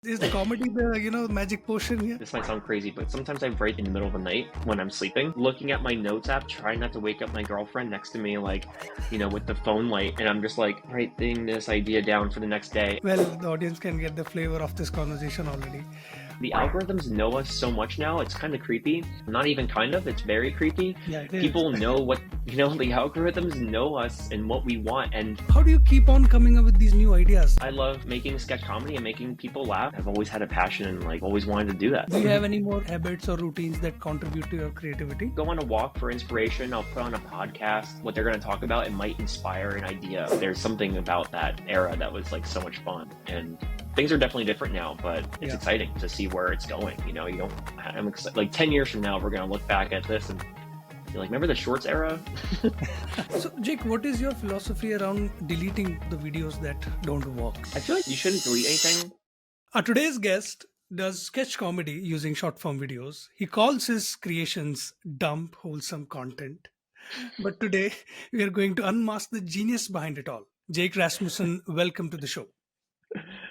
Is the comedy the magic potion here? This might sound crazy, but sometimes I write in the middle of the night when I'm sleeping, looking at my notes app, trying not to wake up my girlfriend next to me, like, with the phone light, and I'm just like writing this idea down for the next day. Well, the audience can get the flavor of this conversation already. The algorithms know us so much now, it's kind of creepy. Not even kind of, it's very creepy. Yeah, it is. People know what, the algorithms know us and what we want. And how do you keep on coming up with these new ideas? I love making sketch comedy and making people laugh. I've always had a passion and always wanted to do that. Do you have any more habits or routines that contribute to your creativity? Go on a walk for inspiration. I'll put on a podcast. What they're going to talk about, it might inspire an idea. There's something about that era that was so much fun. And things are definitely different now, but it's exciting to see where it's going. I'm excited. 10 years from now, we're going to look back at this and be like, remember the shorts era? So, Jake, what is your philosophy around deleting the videos that don't work? I feel like you shouldn't delete anything. Today's guest does sketch comedy using short form videos. He calls his creations dumb, wholesome content. But today, we are going to unmask the genius behind it all. Jake Rasmussen, welcome to the show.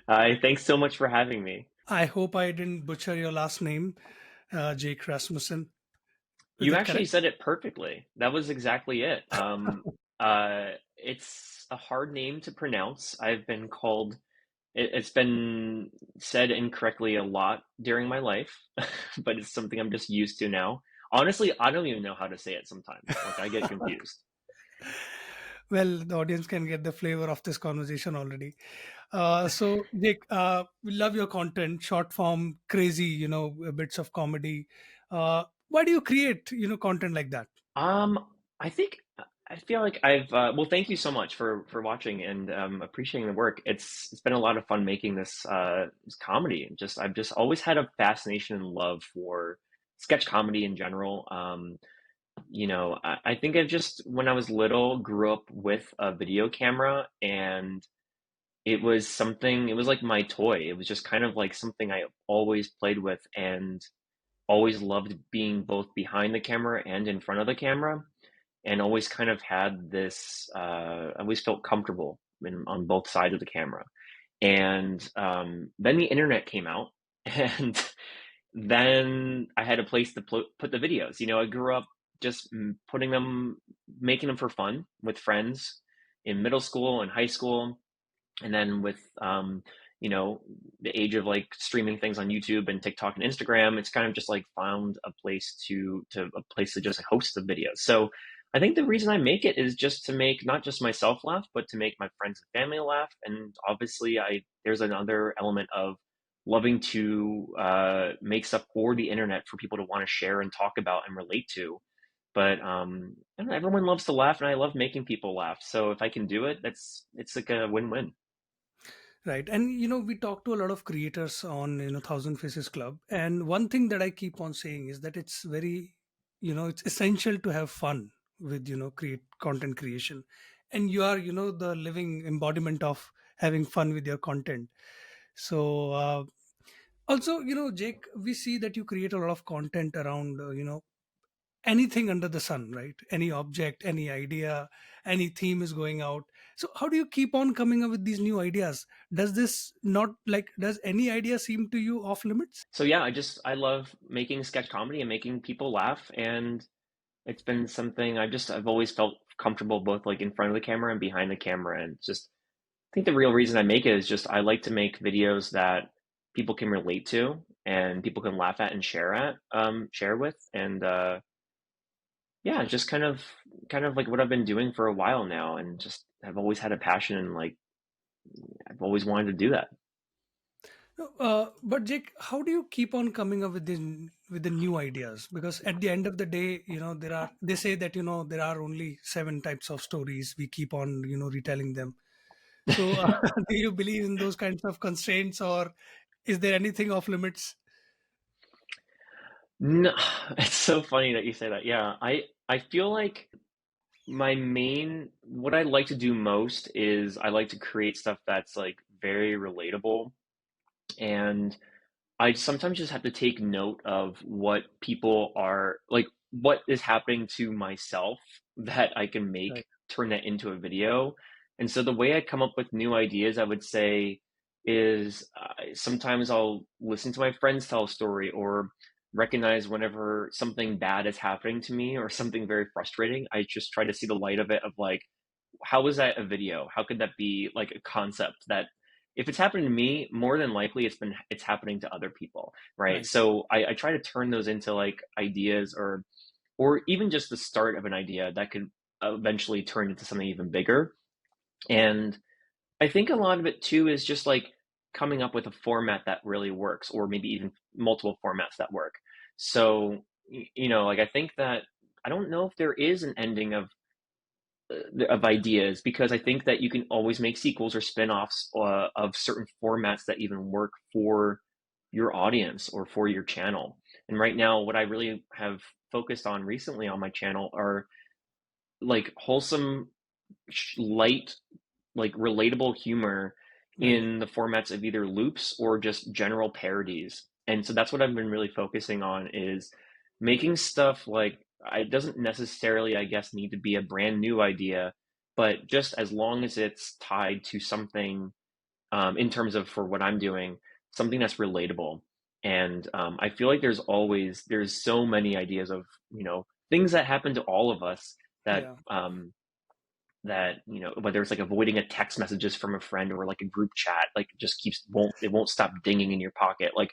Hi, thanks so much for having me. I hope I didn't butcher your last name, Jake Rasmussen. You actually said it perfectly. That was exactly it. It's a hard name to pronounce. I've been called, it's been said incorrectly a lot during my life, but it's something I'm just used to now. Honestly, I don't even know how to say it sometimes. I get confused. Well, the audience can get the flavor of this conversation already. So, Jake, we love your content, short form, crazy, bits of comedy. Why do you create, content like that? I feel like well, thank you so much for watching and appreciating the work. It's been a lot of fun making this comedy. I've just always had a fascination and love for sketch comedy in general. I think when I was little, grew up with a video camera, and it was like my toy. It was just kind of like something I always played with and always loved being both behind the camera and in front of the camera, and always kind of had this, I always felt comfortable on both sides of the camera. And then the internet came out, and then I had a place to put the videos. I grew up just making them for fun with friends in middle school and high school. And then with, the age of streaming things on YouTube and TikTok and Instagram, it's kind of just found a place to just host the videos. So I think the reason I make it is just to make not just myself laugh, but to make my friends and family laugh. And obviously there's another element of loving to make stuff for the internet for people to want to share and talk about and relate to. But I don't know, everyone loves to laugh, and I love making people laugh. So if I can do it, it's like a win-win. Right. And, we talk to a lot of creators on, Thousand Faces Club. And one thing that I keep on saying is that it's very, it's essential to have fun with, create content creation. And you are, the living embodiment of having fun with your content. So, also, Jake, we see that you create a lot of content around, anything under the sun, right? Any object, any idea, any theme is going out. So how do you keep on coming up with these new ideas? Does any idea seem to you off limits? So yeah, I love making sketch comedy and making people laugh, and it's been something I've always felt comfortable both in front of the camera and behind the camera. And just I think the real reason I make it is just I like to make videos that people can relate to and people can laugh at and share with. And yeah, just kind of like what I've been doing for a while now, and just I've always had a passion, and I've always wanted to do that. But Jake, how do you keep on coming up with the new ideas? Because at the end of the day, they say that there are only 7 types of stories. We keep on retelling them. So do you believe in those kinds of constraints, or is there anything off limits? No, it's so funny that you say that. Yeah, I feel like what I like to do most is I like to create stuff that's very relatable, and I sometimes just have to take note of what people are what is happening to myself that I can Right. turn that into a video. And so the way I come up with new ideas, I would say is sometimes I'll listen to my friends tell a story or recognize whenever something bad is happening to me or something very frustrating. I just try to see the light of it of like, how is that a video? How could that be like a concept that if it's happened to me, more than likely it's happening to other people, right? Right. So I try to turn those into like ideas or even just the start of an idea that could eventually turn into something even bigger. And I think a lot of it too is just like coming up with a format that really works, or maybe even multiple formats that work. So, like I think that I don't know if there is an ending of ideas because I think that you can always make sequels or spin-offs of certain formats that even work for your audience or for your channel. And right now, what I really have focused on recently on my channel are like wholesome, light, like relatable humor Right. in the formats of either loops or just general parodies. And so that's what I've been really focusing on is making stuff like it doesn't necessarily, I guess, need to be a brand new idea, but just as long as it's tied to something in terms of for what I'm doing, something that's relatable. And I feel like there's so many ideas of things that happen to all of us that Yeah. whether it's like avoiding a text messages from a friend or like a group chat, like it just won't stop dinging in your pocket. Like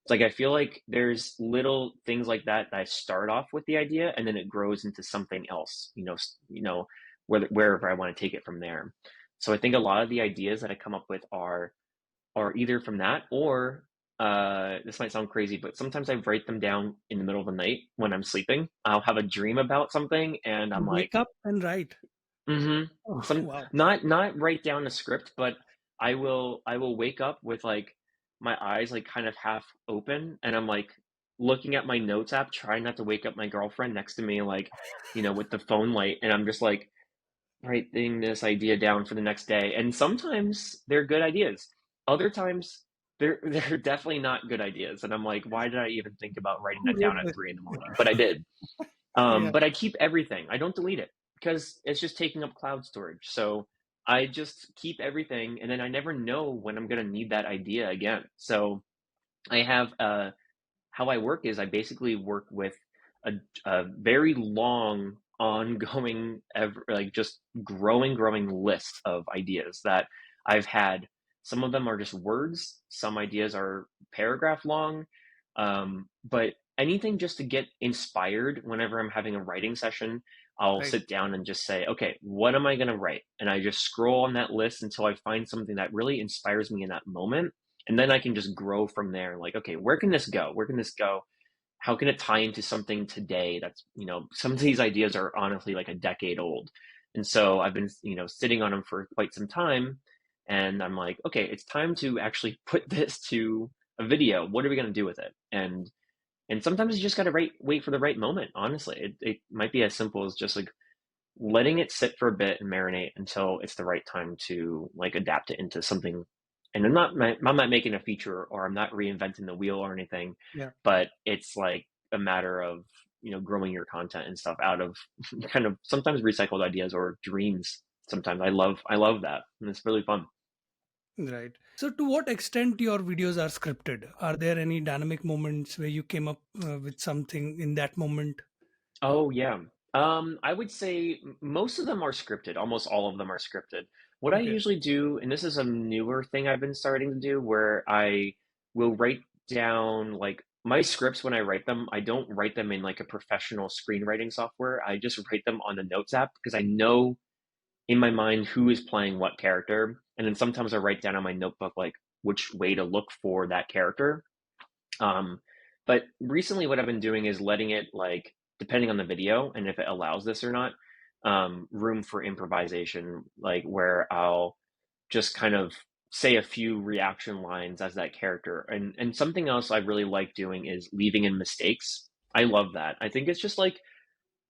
it's like I feel like there's little things like that that I start off with the idea and then it grows into something else, wherever I want to take it from there. So I think a lot of the ideas that I come up with are either from that or this might sound crazy, but sometimes I write them down in the middle of the night when I'm sleeping. I'll have a dream about something and I'm You like, wake up and write. Oh, some wow. not write down a script, but I will wake up with like my eyes like kind of half open and I'm like looking at my notes app, trying not to wake up my girlfriend next to me, like, with the phone light, and I'm just like writing this idea down for the next day. And sometimes they're good ideas. Other times they're definitely not good ideas. And I'm like, why did I even think about writing Who that down wrote at this? 3 in the morning? But I did. Yeah. But I keep everything. I don't delete it because it's just taking up cloud storage. So I just keep everything, and then I never know when I'm gonna need that idea again. So I have how I work is I basically work with a, a very long, ongoing, like just growing list of ideas that I've had. Some of them are just words. Some ideas are paragraph long. But anything just to get inspired whenever I'm having a writing session, I'll Right. sit down and just say, okay, what am I going to write? And I just scroll on that list until I find something that really inspires me in that moment, and then I can just grow from there. Like, okay, where can this go? Where can this go? How can it tie into something today that's, some of these ideas are honestly like a decade old. And so I've been, sitting on them for quite some time. And I'm like, okay, it's time to actually put this to a video. What are we going to do with it? And sometimes you just got to wait for the right moment. Honestly, it might be as simple as just like letting it sit for a bit and marinate until it's the right time to like adapt it into something. And I'm not making a feature or I'm not reinventing the wheel or anything, Yeah. but it's like a matter of growing your content and stuff out of kind of sometimes recycled ideas or dreams. Sometimes I love that, and it's really fun. Right. So, to what extent your videos are scripted? Are there any dynamic moments where you came up with something in that moment? Oh yeah. I would say most of them are scripted. Almost all of them are scripted. What I Okay. usually do, and this is a newer thing I've been starting to do, where I will write down like my scripts when I write them. I don't write them in like a professional screenwriting software. I just write them on the notes app because I know in my mind who is playing what character. And then sometimes I write down on my notebook like which way to look for that character. Um, but recently, what I've been doing is letting it like, depending on the video and if it allows this or not, room for improvisation, like where I'll just kind of say a few reaction lines as that character. And something else I really like doing is leaving in mistakes. I love that. I think it's just like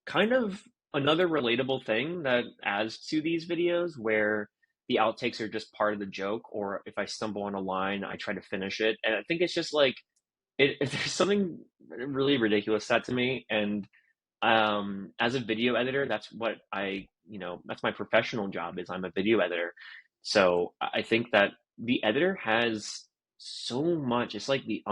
kind of another relatable thing that adds to these videos where the outtakes are just part of the joke, or if I stumble on a line, I try to finish it. And I think it's just like there's something really ridiculous that to me, and as a video editor, that's what that's my professional job is I'm a video editor. So I think that the editor has so much. It's like the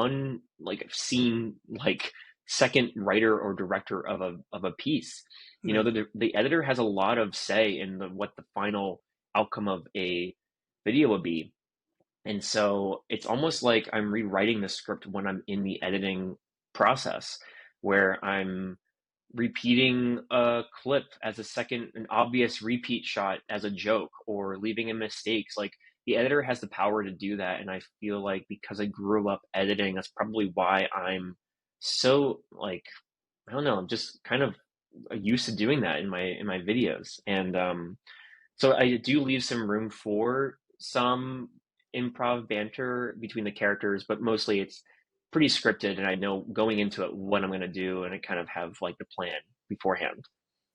like seen like second writer or director of a piece. You know, Right. the editor has a lot of say in what the final outcome of a video would be. And so it's almost like I'm rewriting the script when I'm in the editing process, where I'm repeating a clip as an obvious repeat shot as a joke, or leaving in mistakes. Like, the editor has the power to do that. And I feel like because I grew up editing, that's probably why I'm so, like, I don't know, I'm just kind of used to doing that in my videos. And so I do leave some room for some improv banter between the characters, but mostly it's pretty scripted, and I know going into it what I'm going to do, and I kind of have like the plan beforehand.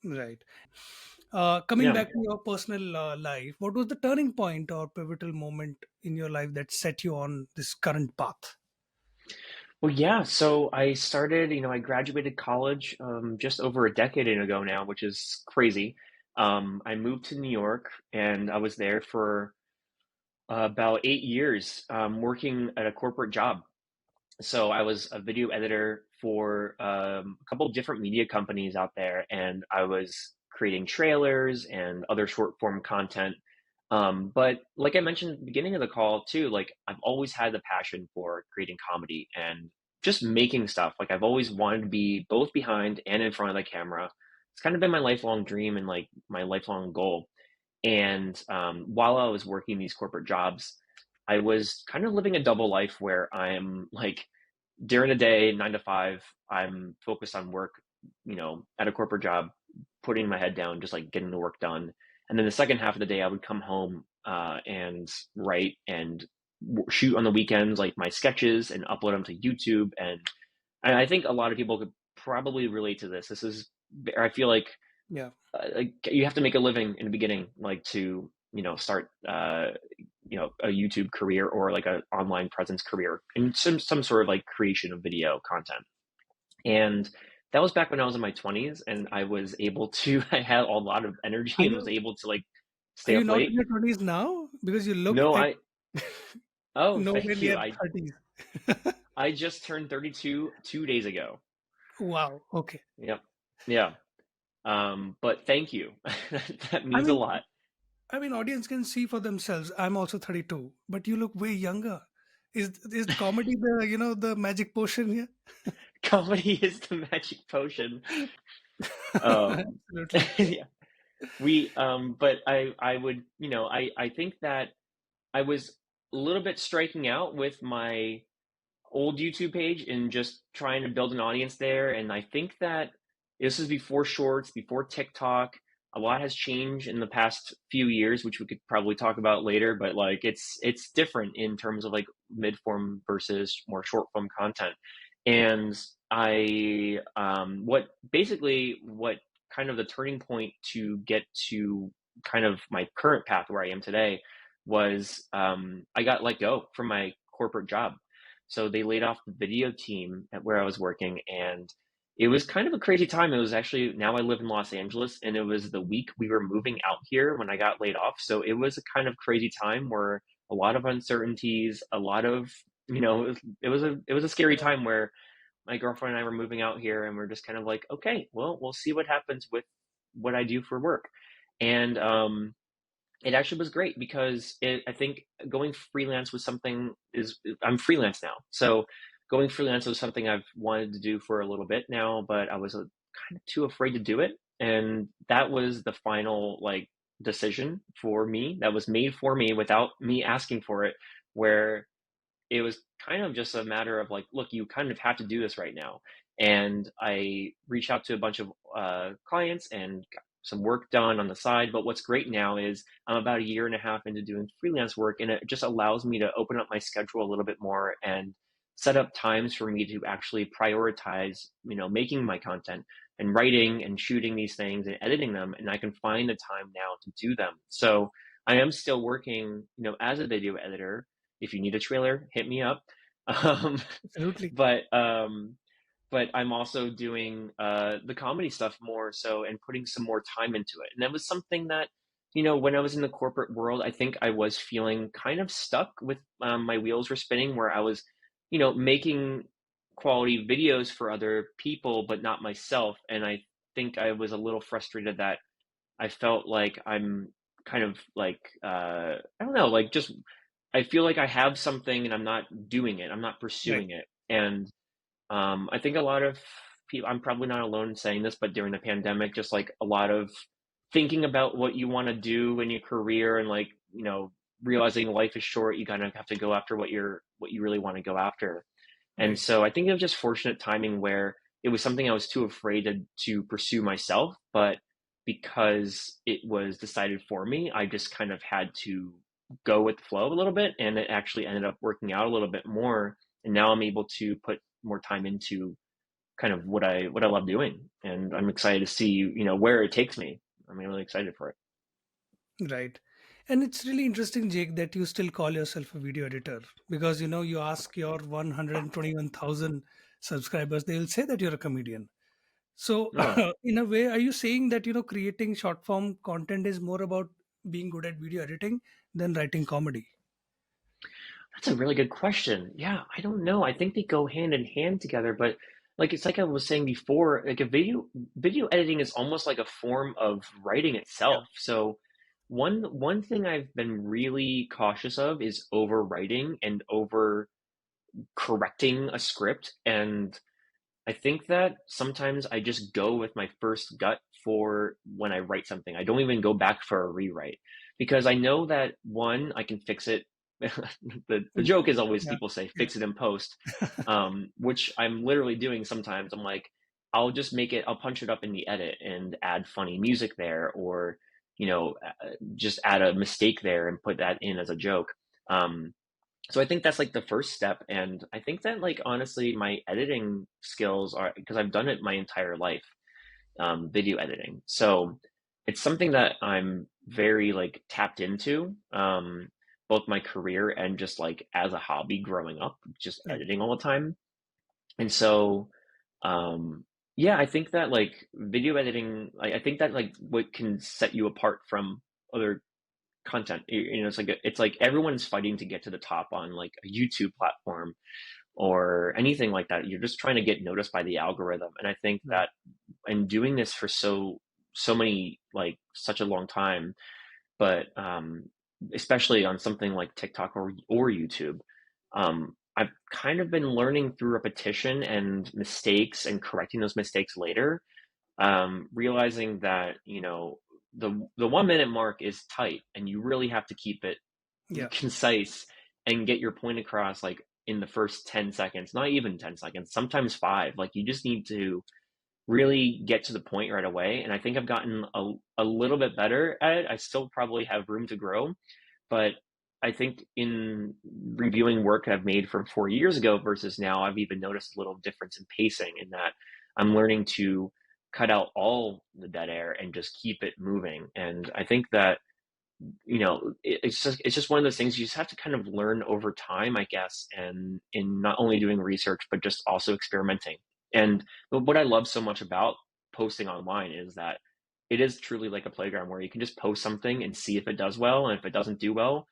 Right. Coming Yeah. back to your personal life, what was the turning point or pivotal moment in your life that set you on this current path? Well, yeah. So I started, I graduated college just over a decade ago now, which is crazy. I moved to New York, and I was there for about 8 years, working at a corporate job. So I was a video editor for a couple of different media companies out there, and I was creating trailers and other short form content. But like I mentioned at the beginning of the call too, like I've always had the passion for creating comedy and just making stuff. Like, I've always wanted to be both behind and in front of the camera. It's kind of been my lifelong dream and like my lifelong goal. And while I was working these corporate jobs, I was kind of living a double life where I'm like, during the day, 9 to 5, I'm focused on work, at a corporate job, putting my head down, just like getting the work done. And then the second half of the day, I would come home and write and shoot on the weekends, like my sketches, and upload them to YouTube. And I think a lot of people could probably relate to this. I feel Yeah. like you have to make a living in the beginning, like to, start, a YouTube career or like an online presence career in some sort of like creation of video content. And that was back when I was in my 20s, and I was able to, I had a lot of Are energy and was you able to like are stay you up not in late. your 20s now? Because you look No, at oh, nowhere thank you. near 30s. I just turned 32 2 days ago. Wow. Okay. Yep. Yeah. But thank you. That I means a mean, lot. audience can see for themselves. I'm also 32, but you look way younger. Is comedy the the magic potion here? Comedy is the magic potion. Um, Absolutely. yeah. But I would, I think that I was a little bit striking out with my old YouTube page and just trying to build an audience there. And I think that this is before Shorts, before TikTok. A lot has changed in the past few years, which we could probably talk about later. But like, it's different in terms of like mid form versus more short form content. And what kind of the turning point to get to kind of my current path where I am today was, I got let go from my corporate job. So they laid off the video team at where I was working, and it was kind of a crazy time. It was actually, now I live in Los Angeles, and it was the week we were moving out here when I got laid off. So it was a kind of crazy time where a lot of uncertainties, a lot of, it was a scary Yeah. time where my girlfriend and I were moving out here, and we're just kind of like, okay, well, we'll see what happens with what I do for work. And it actually was great because I think going freelance was something is I'm freelance now. So going freelance was something I've wanted to do for a little bit now, but I was kind of too afraid to do it. And that was the final like decision for me that was made for me without me asking for it, where it was kind of just a matter of like, look, you kind of have to do this right now. And I reached out to a bunch of clients and got some work done on the side. But what's great now is I'm about a year and a half into doing freelance work, and it just allows me to open up my schedule a little bit more and set up times for me to actually prioritize, making my content and writing and shooting these things and editing them. And I can find the time now to do them. So I am still working, as a video editor. If you need a trailer, hit me up. Um, Absolutely. but I'm also doing the comedy stuff more so, and putting some more time into it. And that was something that when I was in the corporate world, I think I was feeling kind of stuck with my wheels were spinning where I was, making quality videos for other people, but not myself. And I think I was a little frustrated that I felt like I'm kind of like, I don't know, like just, I feel like I have something and I'm not doing it. I'm not Right. pursuing it. And I think a lot of people, I'm probably not alone in saying this, but during the pandemic, just like a lot of thinking about what you want to do in your career and like, realizing life is short, you kind of have to go after what you really want to go after. And Right. so I think it was just fortunate timing where it was something I was too afraid to pursue myself, but because it was decided for me, I just kind of had to go with the flow a little bit, and it actually ended up working out a little bit more. And now I'm able to put more time into kind of what I love doing, and I'm excited to see where it takes me. I'm really excited for it. Right. And it's really interesting, Jake, that you still call yourself a video editor because you ask your 121,000 subscribers, they'll say that you're a comedian. So, Oh, in a way, are you saying that creating short form content is more about being good at video editing than writing comedy? that's a really good question. Yeah, I don't know. I think they go hand in hand together, but like it's like I was saying before, like a video editing is almost like a form of writing Yeah. itself. So one thing I've been really cautious of is overwriting and over correcting a script. And I think that sometimes I just go with my first gut for when I write something. I don't even go back for a rewrite because I know that one, I can fix it. The Mm. joke is always Yeah. people say Yeah. fix it in post, which I'm literally doing sometimes. I'm like, I'll punch it up in the edit and add funny music there, or just add a mistake there and put that in as a joke. So I think that's like the first step. And I think that like honestly, my editing skills are because I've done it my entire life, video editing. So it's something that I'm very like tapped into, both my career and just like as a hobby growing up, just Right. editing all the time. And so, yeah, I think that like video editing, I think that like what can set you apart from other content. It's like everyone's fighting to get to the top on like a YouTube platform or anything like that. You're just trying to get noticed by the algorithm. And I think Right. that in doing this for so many like such a long time, but especially on something like TikTok or YouTube, I've kind of been learning through repetition and mistakes and correcting those mistakes later, realizing that the 1 minute mark is tight, and you really have to keep it Yeah. concise and get your point across like in the first 10 seconds, not even 10 seconds, sometimes five. Like you just need to really get to the point right away. And I think I've gotten a little bit better at it. I still probably have room to grow, but I think in reviewing work I've made from 4 years ago versus now, I've even noticed a little difference in pacing in that I'm learning to cut out all the dead air and just keep it moving. And I think that, it's just one of those things you just have to kind of learn over time, I guess, and in not only doing research, but just also experimenting. And what I love so much about posting online is that it is truly like a playground where you can just post something and see if it does well. And if it doesn't do well,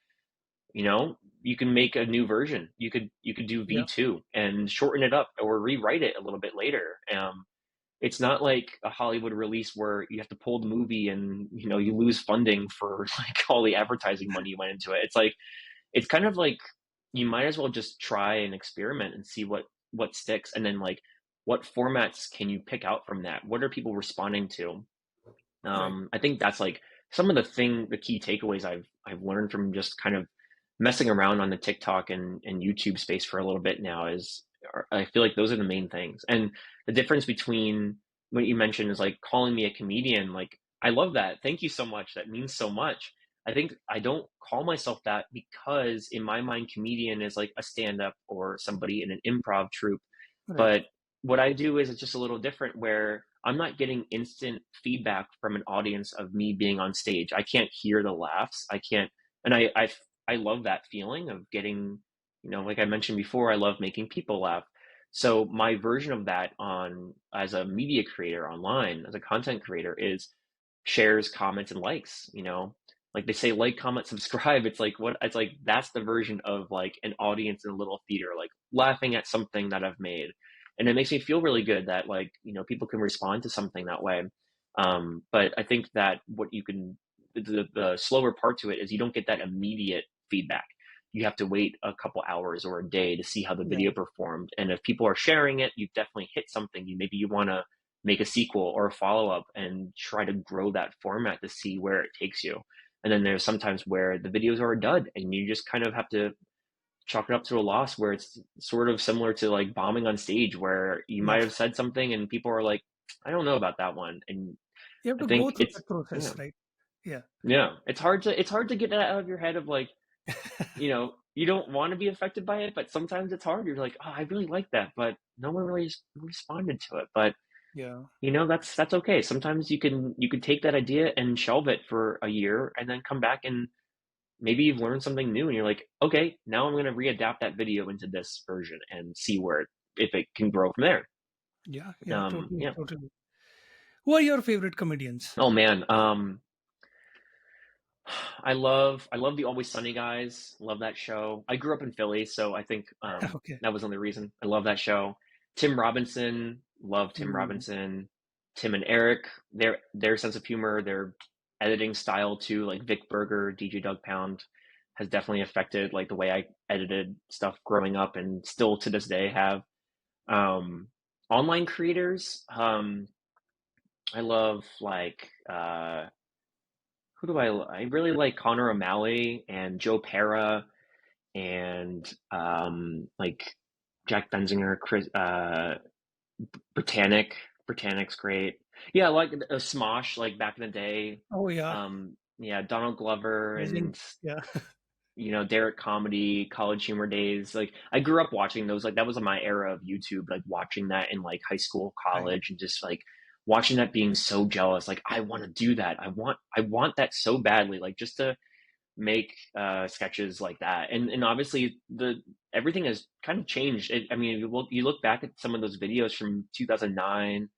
you can make a new version. You could do Yeah. V2 and shorten it up or rewrite it a little bit later. It's not like a Hollywood release where you have to pull the movie and you lose funding for like all the advertising money you went into it. It's like it's kind of like you might as well just try and experiment and see what sticks, and then like what formats can you pick out from that? What are people responding to? Right. I think that's like some of the key takeaways I've learned from just kind of messing around on the TikTok and YouTube space for a little bit now I feel like those are the main things. And the difference between what you mentioned is like calling me a comedian. Like I love that. Thank you so much. That means so much. I think I don't call myself that because in my mind, comedian is like a stand-up or somebody in an improv troupe. Right. But what I do is it's just a little different where I'm not getting instant feedback from an audience of me being on stage. I can't hear the laughs. I can't, and I love that feeling of getting, like I mentioned before, I love making people laugh. So my version of that on as a media creator online, as a content creator, is shares, comments, and likes. like they say, like, comment, subscribe. It's like what it's like that's the version of like an audience in a little theater, like laughing at something that I've made. And it makes me feel really good that like, people can respond to something that way. But I think that what you can the slower part to it is you don't get that immediate feedback. You have to wait a couple hours or a day to see how the Yeah. video performed. And if people are sharing it, you've definitely hit something. You want to make a sequel or a follow up and try to grow that format to see where it takes you. And then there's sometimes where the videos are a dud and you just kind of have to chalk it up to a loss, where it's sort of similar to like bombing on stage where you Yeah. might have said something and people are like, I don't know about that one. And You have I to go think through it's that yeah, process, right? Yeah. yeah. It's hard to get that out of your head of like, you don't want to be affected by it, but sometimes it's hard. You're like, oh, I really like that, but no one really responded to it. But Yeah. that's okay. Sometimes you can take that idea and shelve it for a year and then come back and maybe you've learned something new and you're like, okay, now I'm going to readapt that video into this version and see if it can grow from there. Yeah. Yeah. Totally. Yeah. Totally. Who are your favorite comedians? Oh man. I love the Always Sunny guys. Love that show. I grew up in Philly, so I think Okay. that was the only reason. I love that show. Tim Robinson, love Tim Mm, Robinson. Tim and Eric, their sense of humor, their editing style too, like Vic Berger, DJ Doug Pound, has definitely affected like the way I edited stuff growing up, and still to this day have. Um, Online creators, I love like who do I really like Connor O'Malley and Joe Pera and like Jack Benzinger, Chris Britannic. Britannic's great. Yeah, like Smosh, like back in the day. oh yeah. Yeah, Donald Glover Amazing. and Yeah. Derek Comedy, College Humor Days. Like I grew up watching those. Like that was my era of YouTube. Like watching that in like high school, Right. college, and just like watching that, being so jealous. Like I want to do that. I want that so badly. Like just to make sketches like that. And obviously the everything has kind of changed. I mean, you look back at some of those videos from 2009,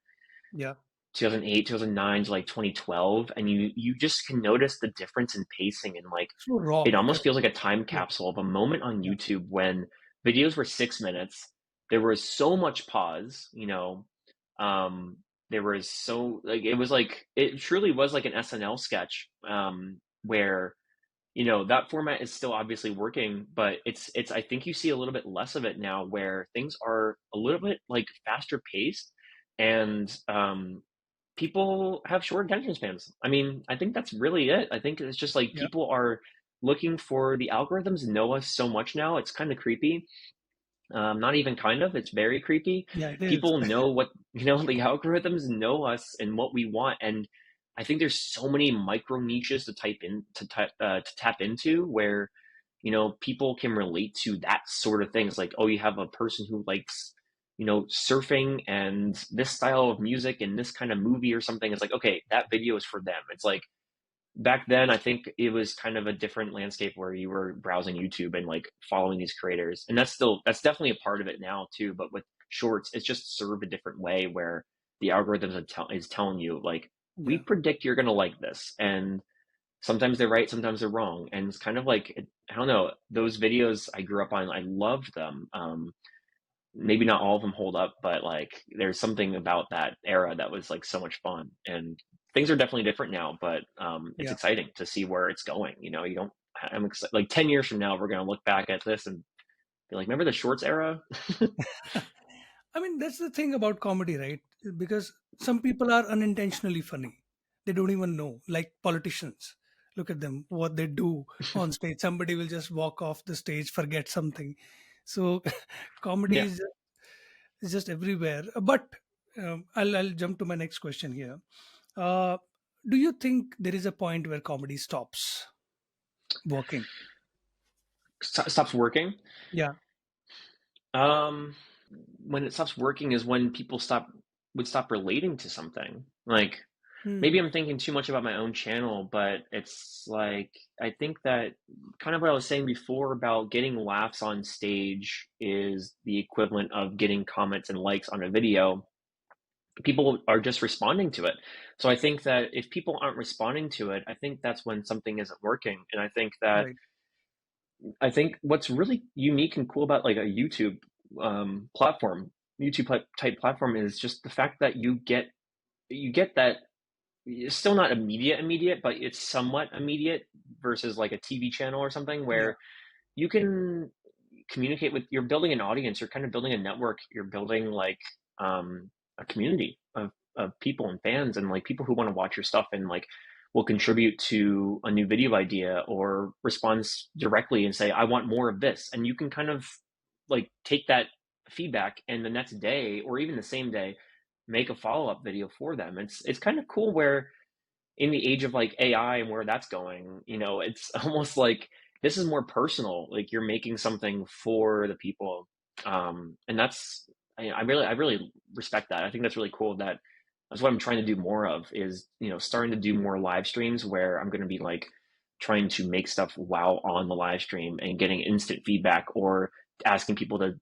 Yeah. 2008, 2009 to like 2012, and you just can notice the difference in pacing, and like So raw. it almost Correct. feels like a time Yeah. capsule of a moment on Yeah. YouTube when videos were 6 minutes. There was so much pause, um, there was so like it truly was like an SNL sketch, where that format is still obviously working, but it's I think you see a little bit less of it now, where things are a little bit like faster paced, and people have short attention spans. I mean, I think that's really it. I think it's just like Yeah. people are looking for the algorithms know us so much now. It's kind of creepy. Not even kind of, it's very creepy. Yeah. It is. People know what, the algorithms know us and what we want. And I think there's so many micro niches to tap into where, people can relate to that sort of thing. It's like, oh, you have a person who likes, surfing and this style of music and this kind of movie or something. It's like, okay, that video is for them. It's like, back then I think it was kind of a different landscape where you were browsing YouTube and like following these creators. And that's definitely a part of it now too. But with shorts, it's just served a different way where the algorithms is telling you like, we Yeah. predict you're going to like this. And sometimes they're right, sometimes they're wrong. And it's kind of like, I don't know, those videos I grew up on, I loved them. Maybe not all of them hold up, but like there's something about that era that was like so much fun. And things are definitely different now, but it's Yeah. exciting to see where it's going. You don't. I'm excited. Like 10 years from now, we're gonna look back at this and be like, remember the shorts era? I mean, that's the thing about comedy, right? Because some people are unintentionally funny. They don't even know, like politicians. Look at them, what they do on stage. Somebody will just walk off the stage, forget something. So, comedy Yeah. is just everywhere. But I'll jump to my next question here. Uh, do you think there is a point where comedy stops working? Stops working. Yeah. Um, when it stops working is when people would stop relating to something. Like maybe Hmm. I'm thinking too much about my own channel, but it's like I think that kind of what I was saying before about getting laughs on stage is the equivalent of getting comments and likes on a video. people are just responding to it. So I think that if people aren't responding to it, I think that's when something isn't working. And Right. I think what's really unique and cool about like a YouTube platform, type platform, is just the fact that you get that. It's still not immediate, but it's somewhat immediate versus like a TV channel or something Yeah. where you can communicate with, you're building an audience, you're kind of building a network, you're building like a community of people and fans and like people who want to watch your stuff and like will contribute to a new video idea or responds directly and say I want more of this, and you can kind of like take that feedback and the next day or even the same day make a follow-up video for them. It's kind of cool where in the age of like AI and where that's going, it's almost like this is more personal. Like you're making something for the people, and I really respect that. I think that's really cool. That's what I'm trying to do more of. Is starting to do more live streams where I'm going to be like trying to make stuff while on the live stream and getting instant feedback or asking people to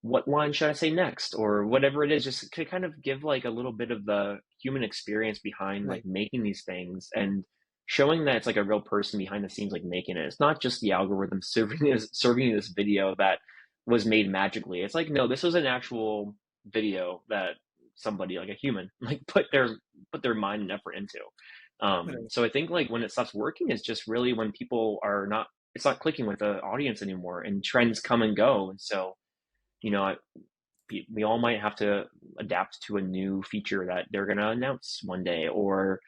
what line should I say next or whatever it is, just to kind of give like a little bit of the human experience behind like Right. making these things and showing that it's like a real person behind the scenes like making it. It's not just the algorithm serving you this video that was made magically. It's like no, this was an actual video that somebody like a human like put their mind and effort into. Right. So I think like when it stops working is just really when people are not, it's not clicking with the audience anymore and trends come and go. And so you know we all might have to adapt to a new feature that they're going to announce one day or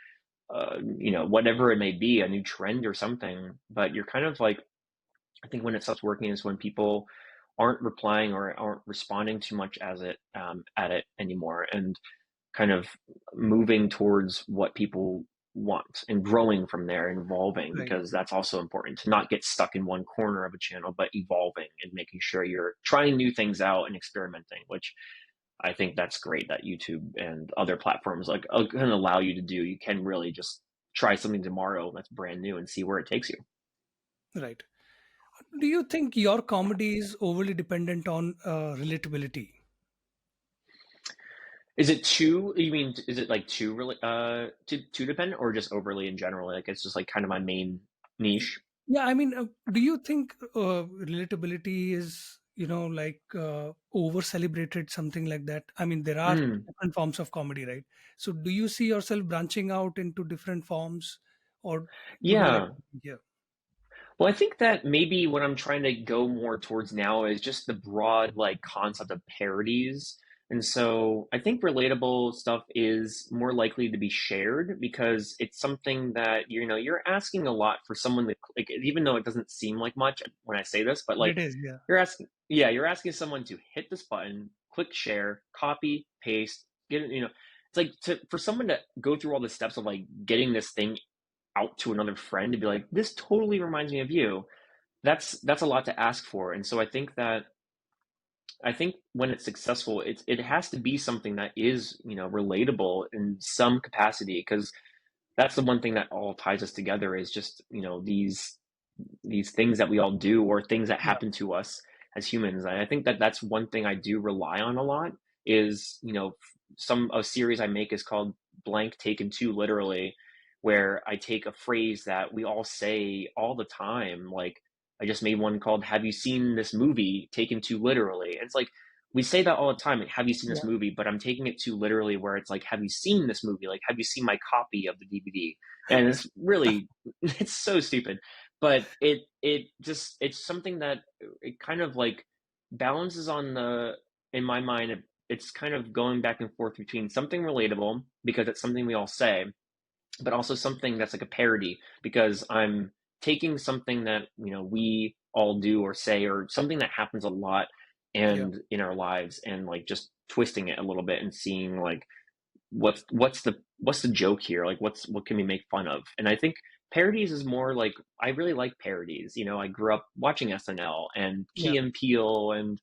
whatever it may be, a new trend or something. But you're kind of like, I think when it stops working is when people aren't replying or aren't responding too much as it at it anymore, and kind of moving towards what people want and growing from there and evolving, Right. because that's also important to not get stuck in one corner of a channel but evolving and making sure you're trying new things out and experimenting, which I think that's great that YouTube and other platforms like can allow you to do. You can really just try something tomorrow that's brand new and see where it takes you. Right. Do you think your comedy is overly dependent on relatability? Is it too, you mean, is it like too really, too dependent or just overly in general? Like it's just like kind of my main niche? Yeah, I mean, do you think relatability is, like over celebrated, something like that? I mean, there are Mm, different forms of comedy, right? So, do you see yourself branching out into different forms, or would you like yeah. to hear? Well, I think that maybe what I'm trying to go more towards now is just the broad like concept of parodies. And so I think relatable stuff is more likely to be shared because it's something that you're asking a lot for someone to like, even though it doesn't seem like much when I say this, but But like it is, yeah, you're asking someone to hit this button, click share, copy, paste, get it, it's like for someone to go through all the steps of like getting this thing out to another friend to be like, this totally reminds me of you. That's a lot to ask for. And so I think when it's successful, it has to be something that is, relatable in some capacity, because that's the one thing that all ties us together is just, these things that we all do or things that yeah, happen to us as humans. And I think that that's one thing I do rely on a lot is, some a series I make is called blank taken too literally, where I take a phrase that we all say all the time. Like I just made one called "Have you seen this movie?" taken too literally. And it's like we say that all the time, like, "Have you seen this yeah, movie?" But I'm taking it too literally, where it's like, "Have you seen this movie?" Like, "Have you seen my copy of the DVD?" And it's really, it's so stupid, but it's something that it kind of like balances on the, in my mind it's kind of going back and forth between something relatable because it's something we all say, but also something that's like a parody because I'm taking something that we all do or say or something that happens a lot yeah, and in our lives, and like just twisting it a little bit and seeing like what's the joke here, like what can we make fun of. And I think parodies is more like, I really like parodies. I grew up watching SNL and yeah, Key and Peele and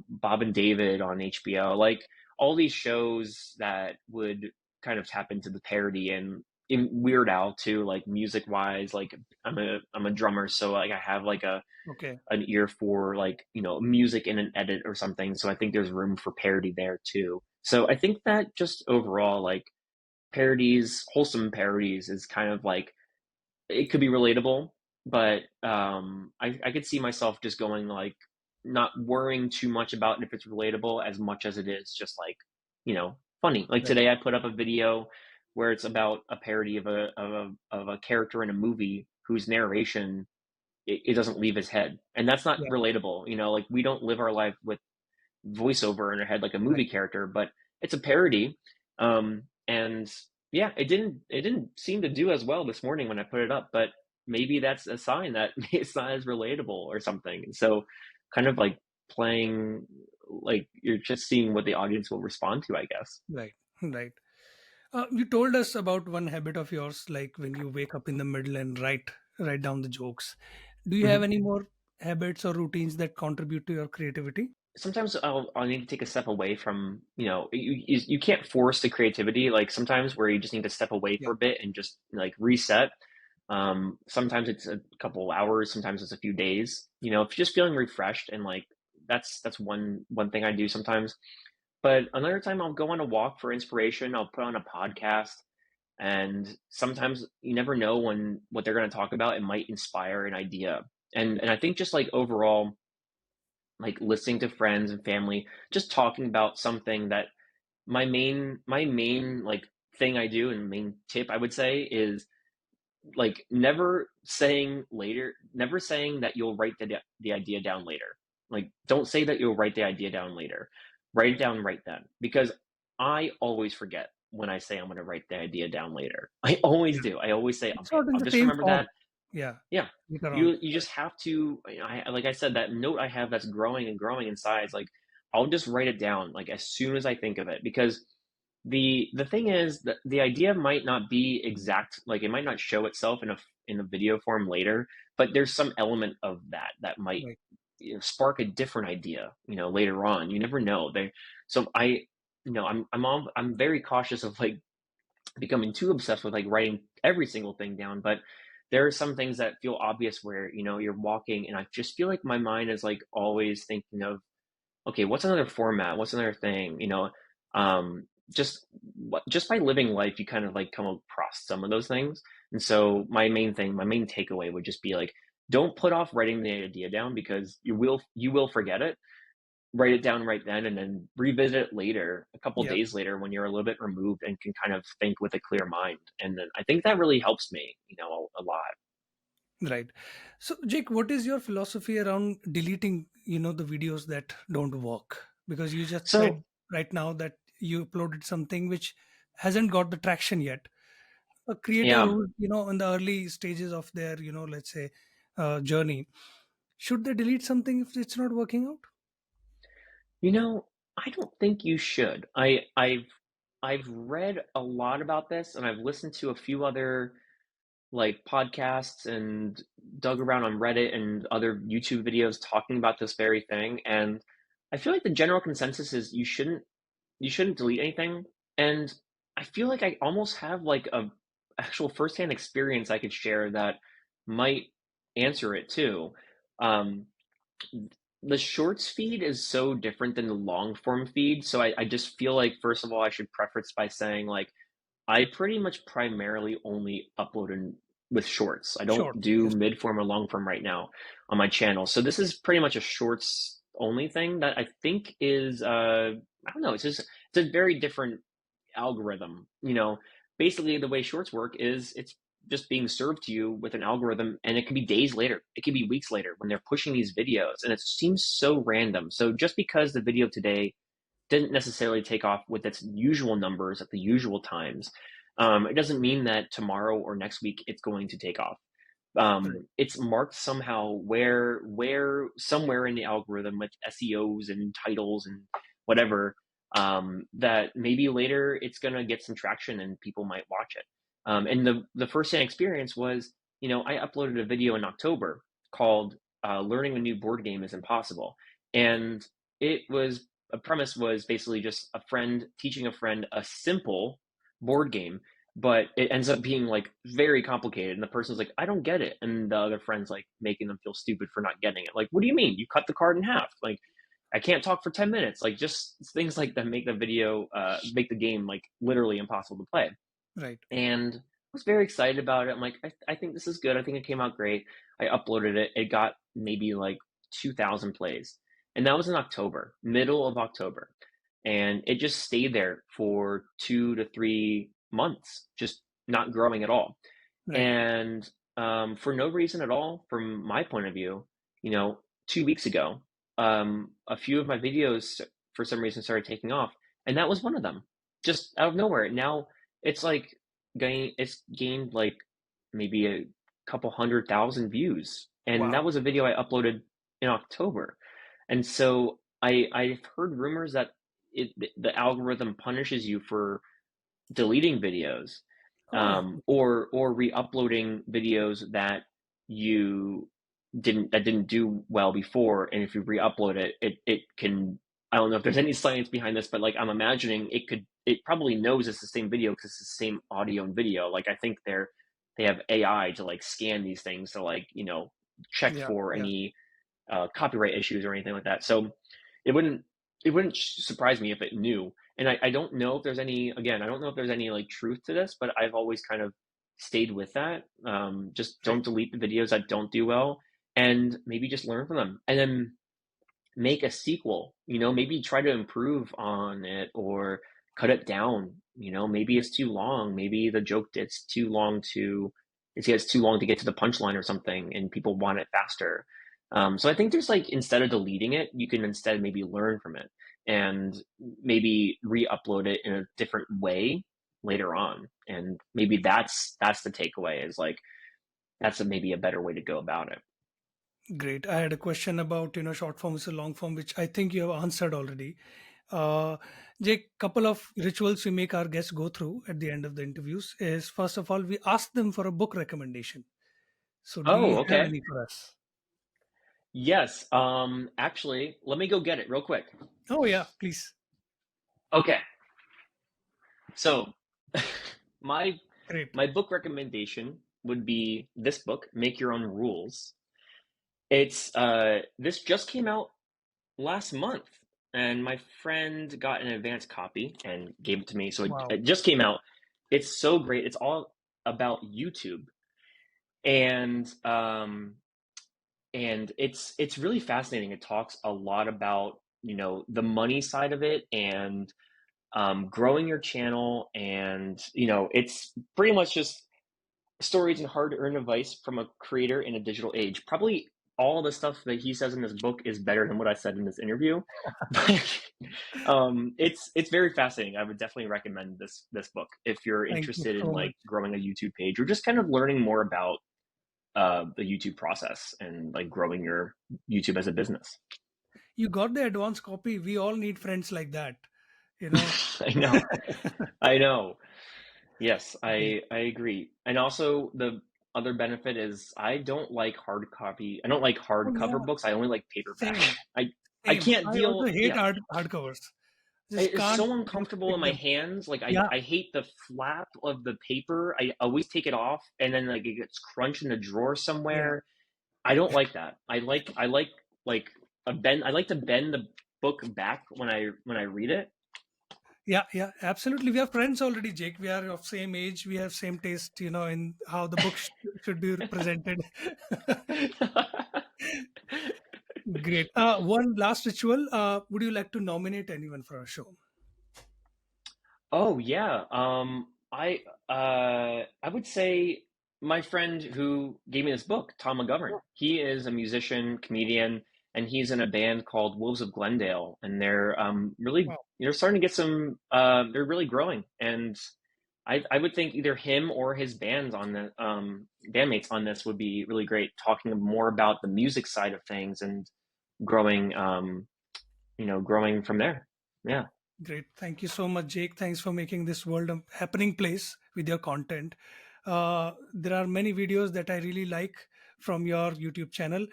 Bob and David on HBO, like all these shows that would kind of tap into the parody. And Weird Al too, like music wise. Like I'm a drummer, so like I have like a Okay. an ear for like music in an edit or something. So I think there's room for parody there too. So I think that just overall like parodies, wholesome parodies, is kind of like it could be relatable, but I could see myself just going like not worrying too much about if it's relatable as much as it is just like funny. Like Right. today, I put up a video where it's about a parody of a character in a movie whose narration it doesn't leave his head, and that's not Yeah. relatable. Like we don't live our life with voiceover in our head like a movie Right. character, but it's a parody. And yeah, it didn't seem to do as well this morning when I put it up, but maybe that's a sign that it's not as relatable or something. And so kind of like playing like you're just seeing what the audience will respond to, I guess. Right. Right. You told us about one habit of yours, like when you wake up in the middle and write down the jokes. Do you have Mhm. any more habits or routines that contribute to your creativity? Sometimes I'll need to take a step away from you can't force the creativity, like sometimes where you just need to step away Yeah. for a bit and just like reset. Sometimes it's a couple hours, sometimes it's a few days, if you're just feeling refreshed, and like that's one thing I do sometimes. But another time I'll go on a walk for inspiration, I'll put on a podcast, and sometimes you never know when what they're going to talk about, it might inspire an idea. And I think just like overall, like listening to friends and family, just talking about something that my main like thing I do, and main tip I would say is like never saying that you'll write the idea down later. Like don't say that you'll write the idea down later. Write it down right then, because I always forget when I say I'm going to write the idea down later. I always Yeah. do. I always say, It's okay, not in I'll the just same remember form. that. Yeah. Yeah. Later on. You just have to, like I said, that note I have that's growing and growing in size, like I'll just write it down like as soon as I think of it, because the thing is that the idea might not be exact, like it might not show itself in a video form later, but there's some element of that might Right. spark a different idea, later on. You never know. So I'm very cautious of like becoming too obsessed with like writing every single thing down. But there are some things that feel obvious where you're walking, and I just feel like my mind is like always thinking of, okay, what's another format, what's another thing, just by living life you kind of like come across some of those things. And so my main takeaway would just be like, don't put off writing the idea down, because you will forget it. Write it down right then, and then revisit it later, a couple Yeah. days later, when you're a little bit removed and can kind of think with a clear mind. And then I think that really helps me, a lot. Right. So, Jake, what is your philosophy around deleting, the videos that don't work? Because you just said So right now that you uploaded something which hasn't got the traction yet. A creator yeah, who, in the early stages of their, let's say, journey, should they delete something if it's not working out? I don't think you should. I've read a lot about this, and I've listened to a few other like podcasts and dug around on Reddit and other YouTube videos talking about this very thing. And I feel like the general consensus is you shouldn't delete anything. And I feel like I almost have like a actual firsthand experience I could share that might answer it too. Um, the shorts feed is so different than the long form feed. So I just feel like, first of all, I should preface by saying like I pretty much primarily only upload with shorts. I don't Sure. do Yes. mid form or long form right now on my channel. So this is pretty much a shorts only thing that I think is I don't know, it's a very different algorithm. Basically the way shorts work is it's just being served to you with an algorithm, and it could be days later, it could be weeks later when they're pushing these videos, and it seems so random. So just because the video today didn't necessarily take off with its usual numbers at the usual times, it doesn't mean that tomorrow or next week it's going to take off. Right. It's marked somehow where somewhere in the algorithm with SEOs and titles and whatever, that maybe later it's gonna get some traction and people might watch it. And the first hand experience was, I uploaded a video in October called "Learning a New Board Game is Impossible," and it was a premise was basically just a friend teaching a friend a simple board game but it ends up being like very complicated. And the person's like, I don't get it. And the other friend's like making them feel stupid for not getting it. Like, what do you mean? You cut the card in half. Like, I can't talk for 10 minutes. Like, just things like that make the video, make the game like literally impossible to play. Right. And I was very excited about it. I'm like, I think this is good. I think it came out great. I uploaded it. It got maybe like 2,000 plays. And that was in October, middle of October. And it just stayed there for 2 to 3 months, just not growing at all. Right. And for no reason at all, from my point of view, 2 weeks ago, a few of my videos for some reason started taking off. And that was one of them, just out of nowhere. Now it's like it's gained like maybe a couple 100,000 views, and that Wow. was a video I uploaded in October. And so I've heard rumors that the algorithm punishes you for deleting videos, Oh, or re-uploading videos you that didn't do well before, and if you re-upload it, it can. I don't know if there's any science behind this, but like I'm imagining it probably knows it's the same video because it's the same audio and video. Like I think they have AI to like scan these things to like check yeah. for Yeah. any copyright issues or anything like that. So it wouldn't it wouldn't surprise me if it knew. And I don't know if there's any again, I don't know if there's any like truth to this, but I've always kind of stayed with that. Just Right. don't delete the videos that don't do well, and maybe just learn from them. And then make a sequel, maybe try to improve on it or cut it down. Maybe Right. it's too long. Maybe the joke it gets too long to get to the punchline or something and people want it faster. So I think there's like, instead of deleting it, you can instead maybe learn from it and maybe re-upload it in a different way later on. And maybe that's the takeaway, is like, maybe a better way to go about it. Great. I had a question about short form versus long form, which I think you have answered already. Uh, Jake, couple of rituals we make our guests go through at the end of the interviews is, first of all, we ask them for a book recommendation. So, do Oh, you have okay. any for us? Yes. Actually, let me go get it real quick. Oh yeah, please. Okay. So, my Great. my book recommendation would be this book, Make Your Own Rules. It's this just came out last month, and my friend got an advance copy and gave it to me. So Wow. it just came out. It's so great. It's all about YouTube, and it's really fascinating. It talks a lot about the money side of it, and growing your channel, and it's pretty much just stories and hard earned advice from a creator in a digital age. Probably all the stuff that he says in this book is better than what I said in this interview. But it's very fascinating. I would definitely recommend this book if you're Thank you interested in so like much. growing a YouTube page, or just kind of learning more about the YouTube process and like growing your YouTube as a business. You got the advance copy. We all need friends like that. You know. I know, I know. Yes, Great. I agree. And also the other benefit is I don't like hard copy. I don't like Oh hardcover yeah. books. I only like paperback. Same. I Same. can't I also deal. hate Yeah, hardcovers. Just it's can't so uncomfortable in pick my them. hands. Like Yeah. I hate the flap of the paper. I always take it off, and then like it gets crunched in the drawer Yeah. somewhere. I don't like that. I like a bend. I like to bend the book back when I read it. Yeah, yeah, absolutely. We are friends already, Jake. We are of same age. We have same taste, in how the book should be presented. Great. One last ritual. Would you like to nominate anyone for our show? Oh yeah. I would say my friend who gave me this book, Tom McGovern. He is a musician, comedian, and he's in a band called Wolves of Glendale, and they're really, Wow. they're starting to get some they're really growing. And I would think either him or his bands on the bandmates on this would be really great, talking more about the music side of things and growing growing from there. Yeah. Great. Thank you so much, Jake. Thanks for making this world a happening place with your content. There are many videos that I really like from your YouTube channel.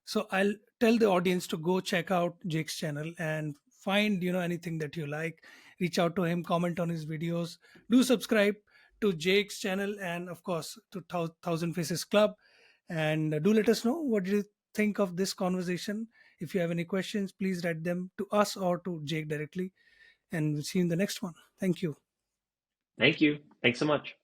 So I'll tell the audience to go check out Jake's channel and find, anything that you like. Reach out to him, comment on his videos. Do subscribe to Jake's channel, and of course to Thousand Faces Club. And do let us know what you think of this conversation. If you have any questions, please write them to us or to Jake directly. And we'll see you in the next one. Thank you. Thank you. Thanks so much.